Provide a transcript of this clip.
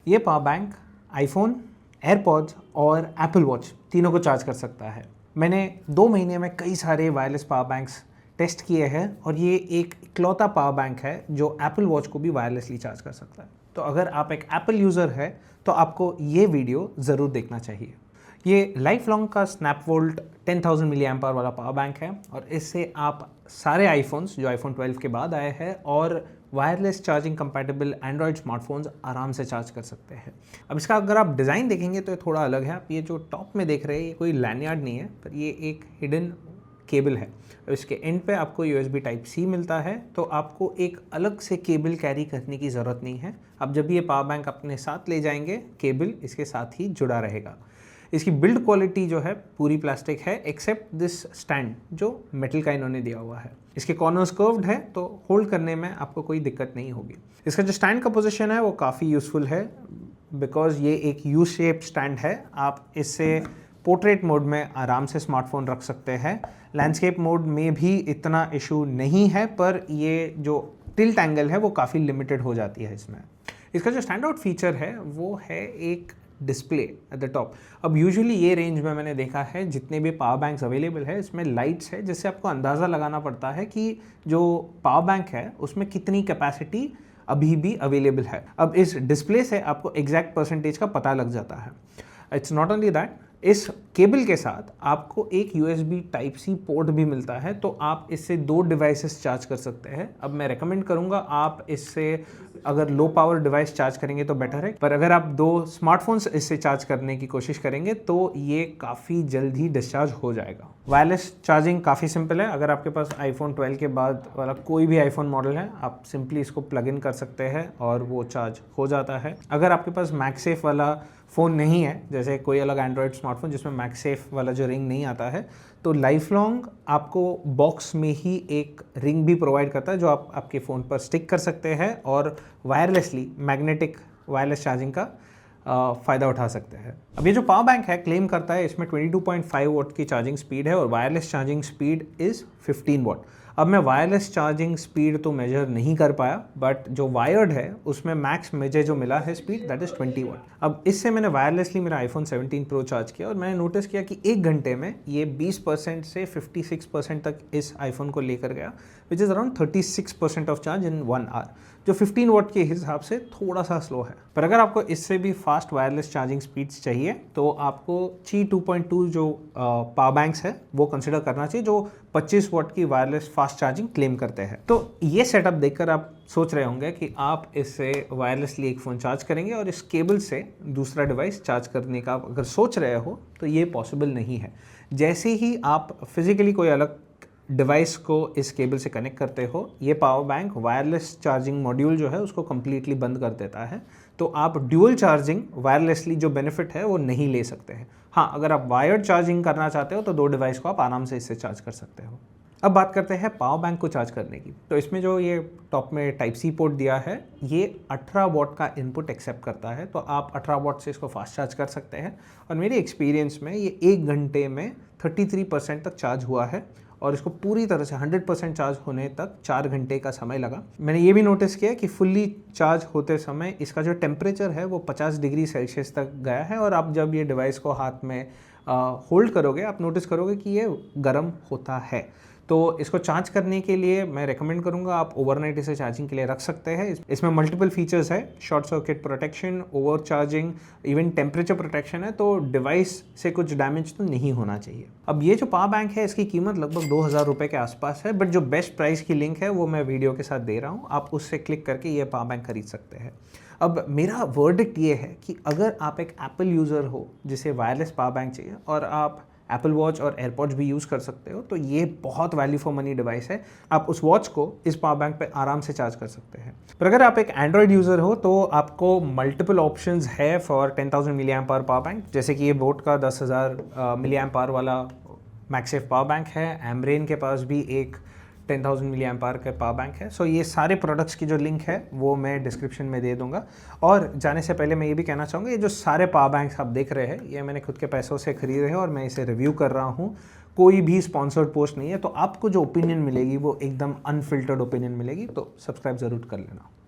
ये power bank iPhone, AirPods और Apple watch तीनों को चार्ज कर सकता है। मैंने 2 महीने में कई सारे वायरलेस पावर बैंक्स टेस्ट किए हैं और ये एक इकलौता पावर बैंक है जो एप्पल वॉच को भी वायरलेसली चार्ज कर सकता है। तो अगर आप एक एप्पल यूज़र है तो आपको ये वीडियो ज़रूर देखना चाहिए। ये लाइफ लॉन्ग का स्नैपवोल्ट 10,000 मिली एम्पायर वाला पावर बैंक है और इससे आप सारे आईफोन्स जो आईफोन 12 के बाद आए हैं और wireless charging compatible Android smartphones आराम से चार्ज कर सकते हैं। अब इसका अगर आप डिज़ाइन देखेंगे तो ये थोड़ा अलग है। आप ये जो टॉप में देख रहे हैं ये कोई लैंडयार्ड नहीं है, पर ये एक हिडन केबल है। इसके एंड पे आपको USB टाइप C मिलता है, तो आपको एक अलग से केबल कैरी करने की ज़रूरत नहीं है। अब जब ये पावर बैंक अपने साथ ले जाएंगे, केबल इसके साथ ही जुड़ा रहेगा। इसकी बिल्ड क्वालिटी जो है पूरी प्लास्टिक है एक्सेप्ट दिस स्टैंड जो मेटल का इन्होंने दिया हुआ है। इसके कॉर्नर्स कर्व्ड है तो होल्ड करने में आपको कोई दिक्कत नहीं होगी। इसका जो स्टैंड का पोजीशन है वो काफ़ी यूज़फुल है बिकॉज ये एक यू शेप स्टैंड है। आप इससे पोर्ट्रेट मोड में आराम से स्मार्टफोन रख सकते हैं। लैंडस्केप मोड में भी इतना इशू नहीं है, पर ये जो टिल्ट एंगल है वो काफ़ी लिमिटेड हो जाती है इसमें। इसका जो स्टैंड आउट फीचर है वो है एक डिस्प्ले एट द टॉप। अब यूजुअली ये रेंज में मैंने देखा है जितने भी पावर बैंक्स अवेलेबल है इसमें लाइट्स है, जिससे आपको अंदाज़ा लगाना पड़ता है कि जो पावर बैंक है उसमें कितनी कैपेसिटी अभी भी अवेलेबल है। अब इस डिस्प्ले से आपको एग्जैक्ट परसेंटेज का पता लग जाता है। इट्स नॉट ओनली दैट, इस केबल के साथ आपको एक USB टाइप C पोर्ट भी मिलता है, तो आप इससे 2 डिवाइसेस चार्ज कर सकते हैं। अब मैं रेकमेंड करूंगा आप इससे अगर लो पावर डिवाइस चार्ज करेंगे तो बेटर है, पर अगर आप 2 स्मार्टफोन्स इससे चार्ज करने की कोशिश करेंगे तो ये काफ़ी जल्द ही डिस्चार्ज हो जाएगा। वायरलेस चार्जिंग काफ़ी सिंपल है। अगर आपके पास आईफोन 12 के बाद वाला कोई भी आईफोन मॉडल है, आप सिंपली इसको प्लग इन कर सकते हैं और वो चार्ज हो जाता है। अगर आपके पास मैगसेफ वाला फ़ोन नहीं है, जैसे कोई अलग एंड्रॉयड स्मार्टफोन जिसमें मैगसेफ वाला जो रिंग नहीं आता है, तो लाइफ लॉन्ग आपको बॉक्स में ही एक रिंग भी प्रोवाइड करता है जो आप आपके फ़ोन पर स्टिक कर सकते हैं और वायरलेसली मैग्नेटिक वायरलेस चार्जिंग का फ़ायदा उठा सकते हैं। अब ये जो पावर बैंक है क्लेम करता है इसमें 22.5 वॉट की चार्जिंग स्पीड है और wireless charging speed is 15 what. अब मैं वायरलेस चार्जिंग स्पीड तो मेजर नहीं कर पाया, बट जो वायर्ड है उसमें मैक्स मुझे जो मिला है स्पीड दैट इज़ 20 वॉट। अब इससे मैंने वायरलेसली मेरा आईफोन 17 प्रो चार्ज किया और मैंने नोटिस किया कि 1 घंटे में ये 20% से 56% तक इस आईफोन को लेकर गया, which is around 36% of charge in 1 hour, जो 15 वॉट के हिसाब से थोड़ा सा स्लो है। पर अगर आपको इससे भी फास्ट वायरलेस चार्जिंग स्पीड्स चाहिए तो आपको Qi 2.2 जो पावर बैंक्स है वो कंसिडर करना चाहिए, जो 25 वॉट की वायरलेस फास्ट चार्जिंग क्लेम करते हैं। तो ये सेटअप देखकर आप सोच रहे होंगे कि आप इससे वायरलेसली एक फ़ोन चार्ज करेंगे और इस केबल से दूसरा डिवाइस चार्ज करने का अगर सोच रहे हो तो ये पॉसिबल नहीं है। जैसे ही आप फिजिकली कोई अलग डिवाइस को इस केबल से कनेक्ट करते हो, ये power bank wireless charging module जो है उसको कम्प्लीटली बंद कर देता है, तो आप ड्यूअल चार्जिंग वायरलेसली जो बेनिफिट है वो नहीं ले सकते हैं। हाँ, अगर आप वायर्ड चार्जिंग करना चाहते हो तो 2 डिवाइस को आप आराम से इससे चार्ज कर सकते हो। अब बात करते हैं पावर बैंक को चार्ज करने की। तो इसमें जो ये टॉप में टाइप C पोर्ट दिया है ये 18 वॉट का इनपुट एक्सेप्ट करता है, तो आप 18 वॉट से इसको फास्ट चार्ज कर सकते हैं। और मेरे एक्सपीरियंस में ये 1 घंटे में 33% तक चार्ज हुआ है और इसको पूरी तरह से 100% चार्ज होने तक 4 घंटे का समय लगा। मैंने ये भी नोटिस किया कि फुल्ली चार्ज होते समय इसका जो टेम्परेचर है वो 50 डिग्री सेल्सियस तक गया है और आप जब ये डिवाइस को हाथ में होल्ड करोगे आप नोटिस करोगे कि ये गर्म होता है। तो इसको चार्ज करने के लिए मैं रेकमेंड करूंगा आप ओवरनाइट इसे चार्जिंग के लिए रख सकते हैं। इसमें मल्टीपल फीचर्स है, short circuit protection, over charging, even temperature protection है, तो डिवाइस से कुछ डैमेज तो नहीं होना चाहिए। अब ये जो पावर बैंक है इसकी कीमत लगभग 2000 रुपये के आसपास है, बट जो बेस्ट प्राइस की लिंक है वो मैं वीडियो के साथ दे रहा हूँ, आप उससे क्लिक करके ये पावर बैंक खरीद सकते हैं। अब मेरा वर्डिक्ट ये है कि अगर आप एक एप्पल यूज़र हो जिसे वायरलेस पावर बैंक चाहिए और आप एप्पल वॉच और एयरपॉड्स भी यूज़ कर सकते हो, तो ये बहुत वैल्यू फॉर मनी डिवाइस है। आप उस वॉच को इस पावर बैंक पे आराम से चार्ज कर सकते हैं। पर अगर आप एक एंड्रॉयड यूज़र हो तो आपको मल्टीपल ऑप्शंस है for 10,000 milliampere power bank, जैसे कि ये बोट का 10,000 मिली एम्पायर वाला मैगसेफ पावर बैंक है। एमरेन के पास भी एक 10,000 मिली एम्पायर का पावर बैंक है। सो ये सारे प्रोडक्ट्स की जो लिंक है वो मैं डिस्क्रिप्शन में दे दूंगा। और जाने से पहले मैं ये भी कहना चाहूँगा, ये जो सारे पावर बैंक्स आप देख रहे हैं ये मैंने खुद के पैसों से खरीदे हैं और मैं इसे रिव्यू कर रहा हूँ। कोई भी स्पॉन्सर्ड पोस्ट नहीं है, तो आपको जो ओपिनियन मिलेगी वो एकदम अनफिल्टर्ड ओपिनियन मिलेगी, तो सब्सक्राइब ज़रूर कर लेना।